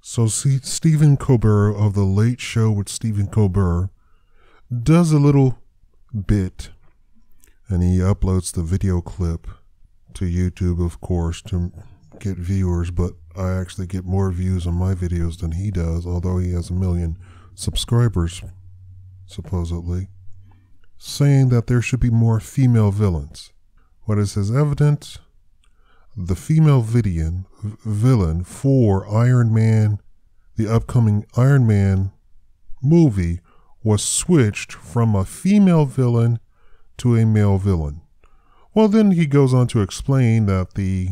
So see, Stephen Colbert of The Late Show with Stephen Colbert does a little bit, and he uploads the video clip to YouTube, of course, to get viewers, but I actually get more views on my videos than he does, although he has 1 million subscribers, supposedly, saying that there should be more female villains. What is his evidence? The female villain for Iron Man, the upcoming Iron Man movie, was switched from a female villain to a male villain. Well, then he goes on to explain that the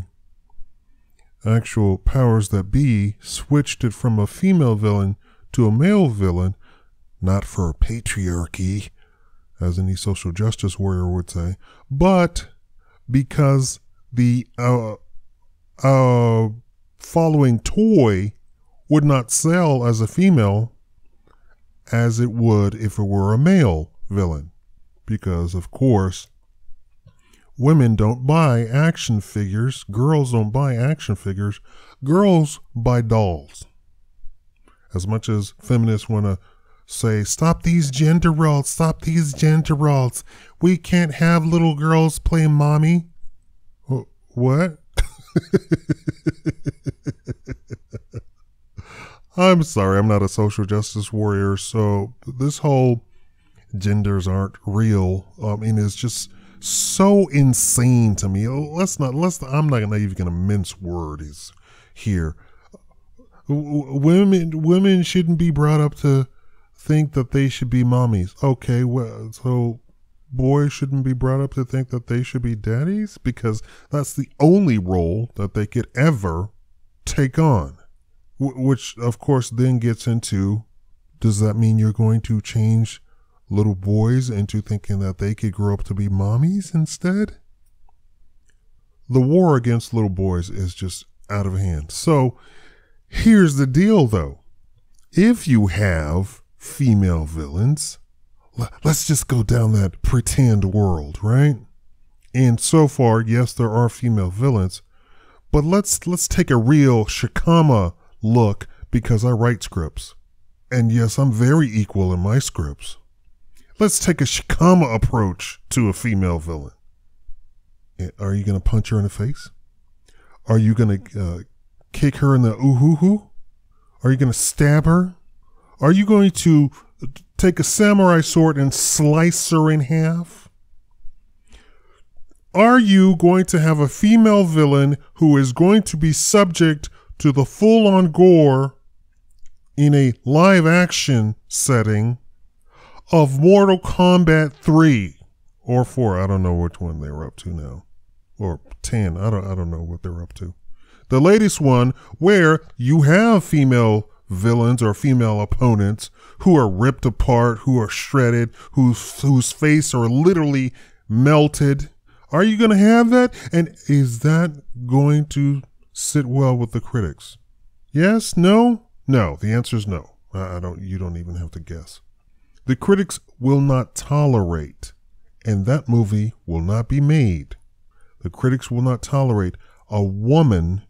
actual powers that be switched it from a female villain to a male villain, not for patriarchy, as any social justice warrior would say, but because the following toy would not sell as a female as it would if it were a male villain. Because, of course, women don't buy action figures. Girls don't buy action figures. Girls buy dolls. As much as feminists want to say, stop these gender roles, stop these gender roles. We can't have little girls play mommy. What? I'm sorry, I'm not a social justice warrior, so this whole genders aren't real, it's just so insane to me. I'm not even gonna mince words here. Women shouldn't be brought up to think that they should be mommies. Okay, well, so boys shouldn't be brought up to think that they should be daddies, because that's the only role that they could ever take on. Which, of course, then gets into, does that mean you're going to change little boys into thinking that they could grow up to be mommies instead? The war against little boys is just out of hand. So here's the deal, though. If you have female villains, let's just go down that pretend world, right? And so far, yes, there are female villains, but let's take a real Shakaama look, because I write scripts. And yes, I'm very equal in my scripts. Let's take a Shakaama approach to a female villain. Are you going to punch her in the face? Are you going to kick her in the ooh-hoo-hoo? Are you going to stab her? Are you going to take a samurai sword and slice her in half? Are you going to have a female villain who is going to be subject to the full-on gore in a live-action setting of Mortal Kombat 3 or 4? I don't know which one they were up to now, or 10. I don't know what they're up to. The latest one, where you have female villains or female opponents who are ripped apart, who are shredded, whose face are literally melted. Are you going to have that? And is that going to sit well with the critics? Yes? No? No. The answer is no. You don't even have to guess. The critics will not tolerate, and that movie will not be made. The critics will not tolerate a woman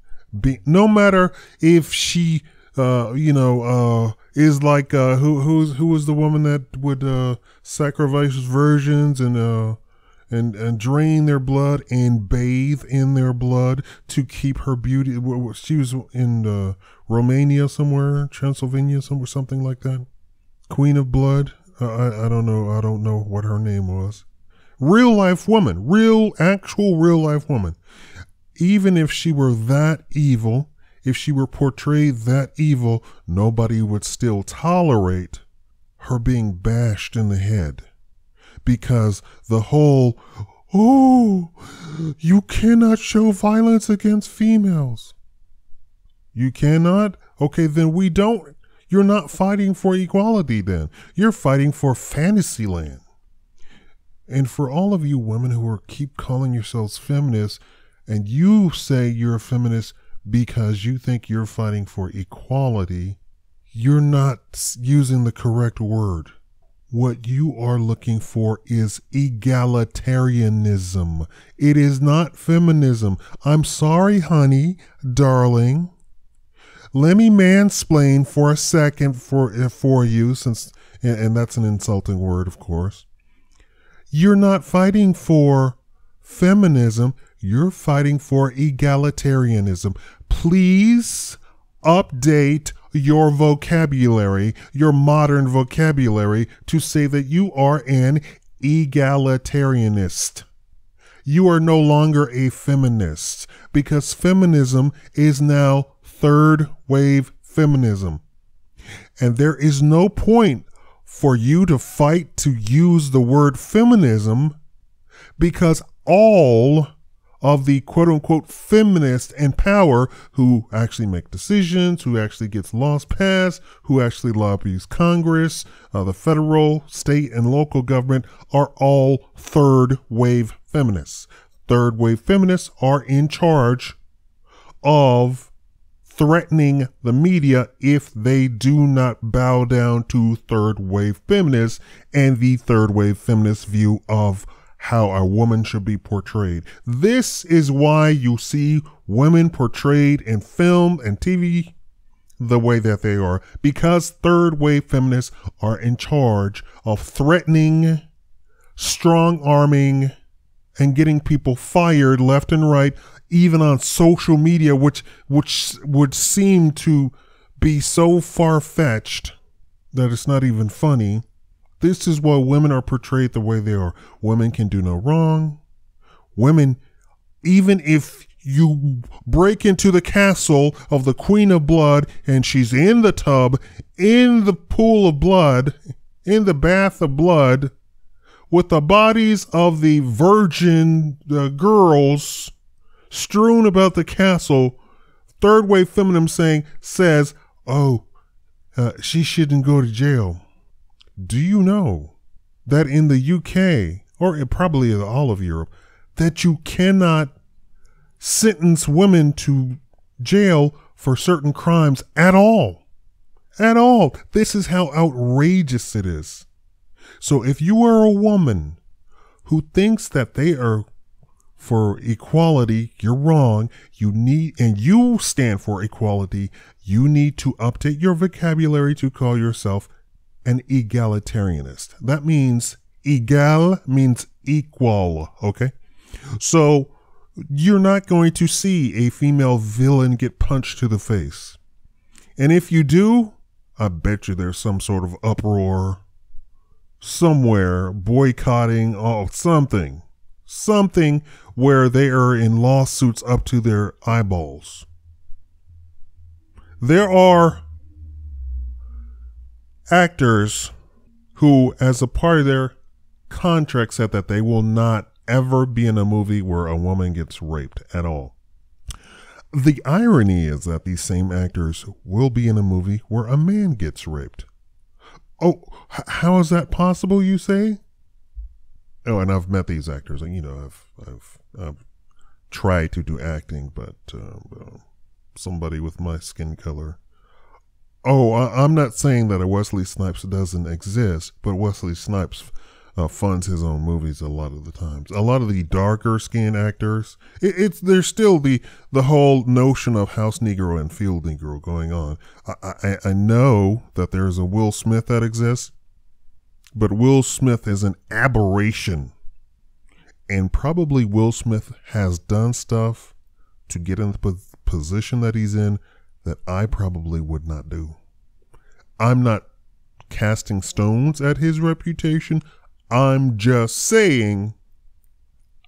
no matter if she, is like, who was the woman that would, sacrifice virgins and drain their blood and bathe in their blood to keep her beauty. She was in Romania somewhere, Transylvania somewhere, something like that. Queen of Blood. I don't know. I don't know what her name was. Real life woman. Actual real life woman. Even if she were that evil, if she were portrayed that evil, nobody would still tolerate her being bashed in the head. Because the whole, you cannot show violence against females. You cannot? Okay, then we don't. You're not fighting for equality then. You're fighting for fantasy land. And for all of you women who keep calling yourselves feminists, and you say you're a feminist because you think you're fighting for equality, you're not using the correct word. What you are looking for is egalitarianism. It is not feminism. I'm sorry, honey, darling. let me mansplain for a second for you, since, and that's an insulting word, of course. You're not fighting for feminism. You're fighting for egalitarianism. Please update your vocabulary, your modern vocabulary, to say that you are an egalitarianist. You are no longer a feminist, because feminism is now third wave feminism. And there is no point for you to fight to use the word feminism, because all of the quote unquote feminists in power, who actually make decisions, who actually gets laws passed, who actually lobbies Congress, the federal, state, and local government, are all third wave feminists. Third wave feminists are in charge of threatening the media if they do not bow down to third wave feminists and the third wave feminist view of how a woman should be portrayed. This is why you see women portrayed in film and TV the way that they are, because third wave feminists are in charge of threatening, strong arming, and getting people fired left and right, even on social media, which would seem to be so far-fetched that it's not even funny. This is why women are portrayed the way they are. Women can do no wrong. Women, even if you break into the castle of the Queen of Blood and she's in the tub, in the pool of blood, in the bath of blood, with the bodies of the virgin girls strewn about the castle, third wave feminism says, she shouldn't go to jail. Do you know that in the UK, or probably in all of Europe, that you cannot sentence women to jail for certain crimes at all? At all. This is how outrageous it is. So if you are a woman who thinks that they are for equality, you're wrong. And you stand for equality, you need to update your vocabulary to call yourself an egalitarianist. That means egal means equal, okay? So you're not going to see a female villain get punched to the face. And if you do, I bet you there's some sort of uproar somewhere, boycotting, something where they are in lawsuits up to their eyeballs. There are actors who, as a part of their contract, said that they will not ever be in a movie where a woman gets raped at all. The irony is that these same actors will be in a movie where a man gets raped. Oh, how is that possible, you say? Oh, and I've met these actors, and I've tried to do acting, but somebody with my skin color. Oh, I'm not saying that a Wesley Snipes doesn't exist, but Wesley Snipes funds his own movies a lot of the times. A lot of the darker skinned actors, there's still the whole notion of house Negro and field Negro going on. I know that there's a Will Smith that exists, but Will Smith is an aberration. And probably Will Smith has done stuff to get in the position that he's in that I probably would not do. I'm not casting stones at his reputation. I'm just saying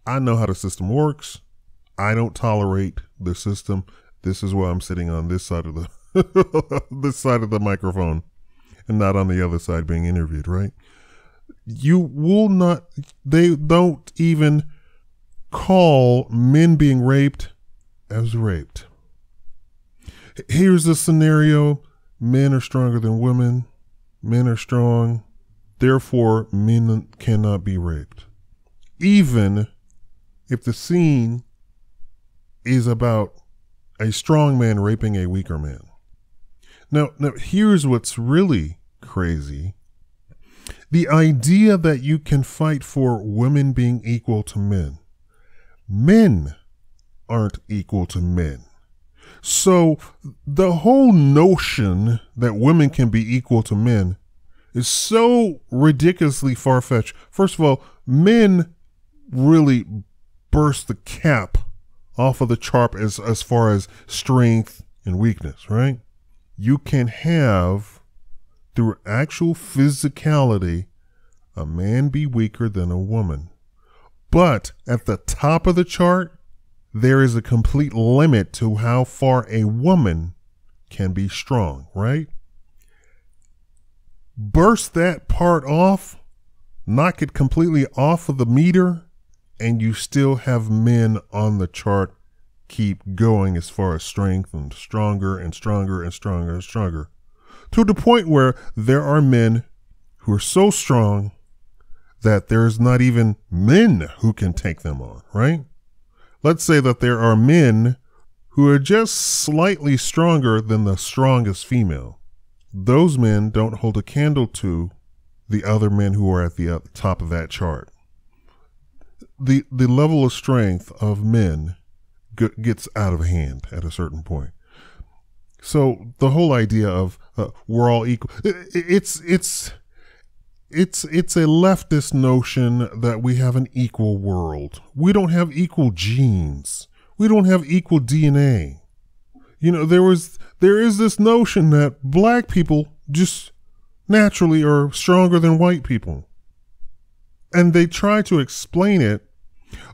I know how the system works. I don't tolerate the system. This is why I'm sitting on this side of the this side of the microphone and not on the other side being interviewed, right? You will not, they don't even call men being raped as raped. Here's the scenario. Men are stronger than women. Men are strong. Therefore, men cannot be raped. Even if the scene is about a strong man raping a weaker man. Now here's what's really crazy. The idea that you can fight for women being equal to men. Men aren't equal to men. So the whole notion that women can be equal to men is so ridiculously far-fetched. First of all, men really burst the cap off of the chart as far as strength and weakness, right? You can have, through actual physicality, a man be weaker than a woman. But at the top of the chart, there is a complete limit to how far a woman can be strong, right? Burst that part off, knock it completely off of the meter, and you still have men on the chart keep going as far as strength, and stronger and stronger and stronger and stronger, to the point where there are men who are so strong that there's not even men who can take them on, right? Let's say that there are men who are just slightly stronger than the strongest female. Those men don't hold a candle to the other men who are at the top of that chart. The level of strength of men gets out of hand at a certain point. So the whole idea of we're all equal, it's a leftist notion that we have an equal world. We don't have equal genes. We don't have equal DNA. You know, there is this notion that black people just naturally are stronger than white people. And they try to explain it,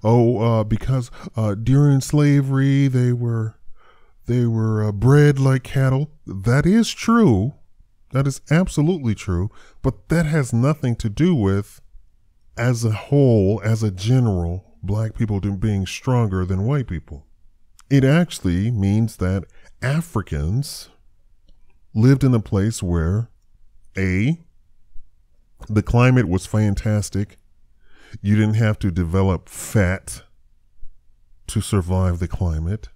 because during slavery they were bred like cattle. That is true. That is absolutely true, but that has nothing to do with, as a whole, as a general, black people being stronger than white people. It actually means that Africans lived in a place where, the climate was fantastic. You didn't have to develop fat to survive the climate.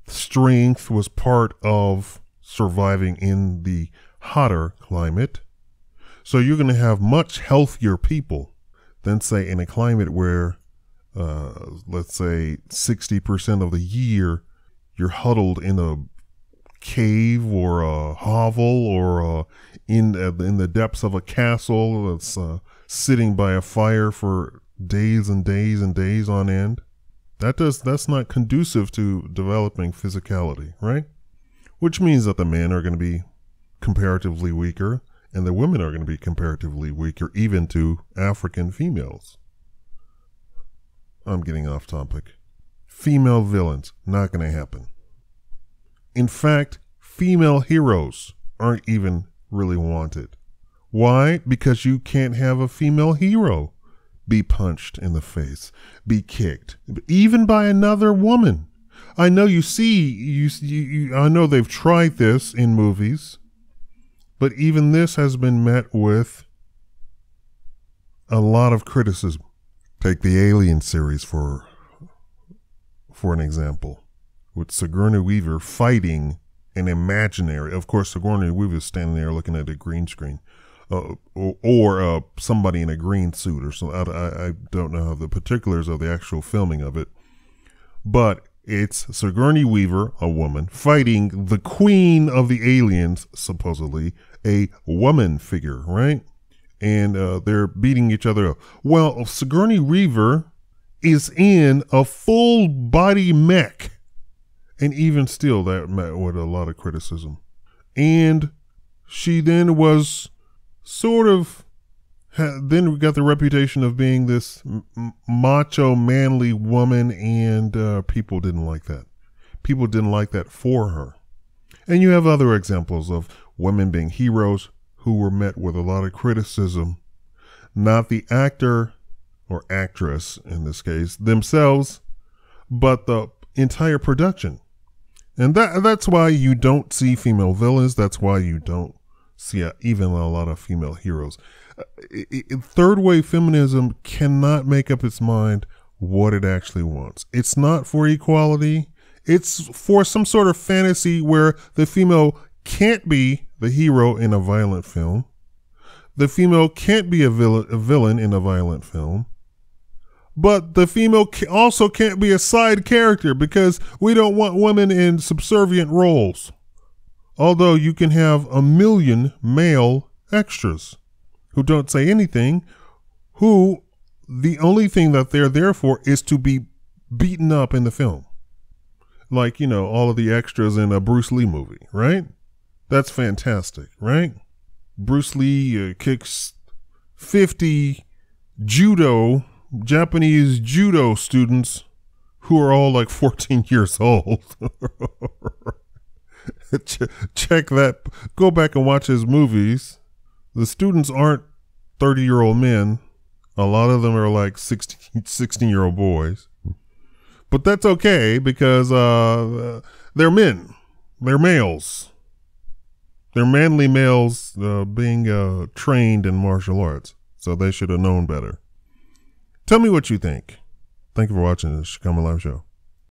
Strength was part of surviving in the hotter climate. So you're going to have much healthier people than, say, in a climate where, let's say 60% of the year you're huddled in a cave or a hovel or in the depths of a castle that's sitting by a fire for days and days and days on end. That's not conducive to developing physicality, right? Which means that the men are going to be comparatively weaker and the women are going to be comparatively weaker, even to African females. I'm getting off topic. Female villains, not going to happen. In fact, female heroes aren't even really wanted. Why? Because you can't have a female hero be punched in the face, be kicked, even by another woman. I know I know they've tried this in movies, but even this has been met with a lot of criticism. Take the Alien series for an example, with Sigourney Weaver fighting an imaginary. Of course, Sigourney Weaver is standing there looking at a green screen, or somebody in a green suit or something. I don't know the particulars of the actual filming of it, but it's Sigourney Weaver, a woman, fighting the queen of the aliens, supposedly a woman figure, right? And they're beating each other up. Well, Sigourney Weaver is in a full body mech, and even still that met with a lot of criticism. And she then was sort of, then we got the reputation of being this macho, manly woman, and people didn't like that. People didn't like that for her. And you have other examples of women being heroes who were met with a lot of criticism. Not the actor or actress, in this case, themselves, but the entire production. And that's why you don't see female villains. That's why you don't see even a lot of female heroes. Third wave feminism cannot make up its mind what it actually wants. It's not for equality. It's for some sort of fantasy where the female can't be the hero in a violent film. The female can't be a villain in a violent film. But the female also can't be a side character because we don't want women in subservient roles. Although you can have a million male extras who don't say anything, who the only thing that they're there for is to be beaten up in the film. Like, you know, all of the extras in a Bruce Lee movie, right? That's fantastic, right? Bruce Lee kicks 50 Japanese judo students who are all like 14 years old. Check that. Go back and watch his movies. The students aren't 30-year-old men. A lot of them are like 16-year-old boys. But that's okay because they're men. They're males. They're manly males being trained in martial arts. So they should have known better. Tell me what you think. Thank you for watching the Shakaama Live Show.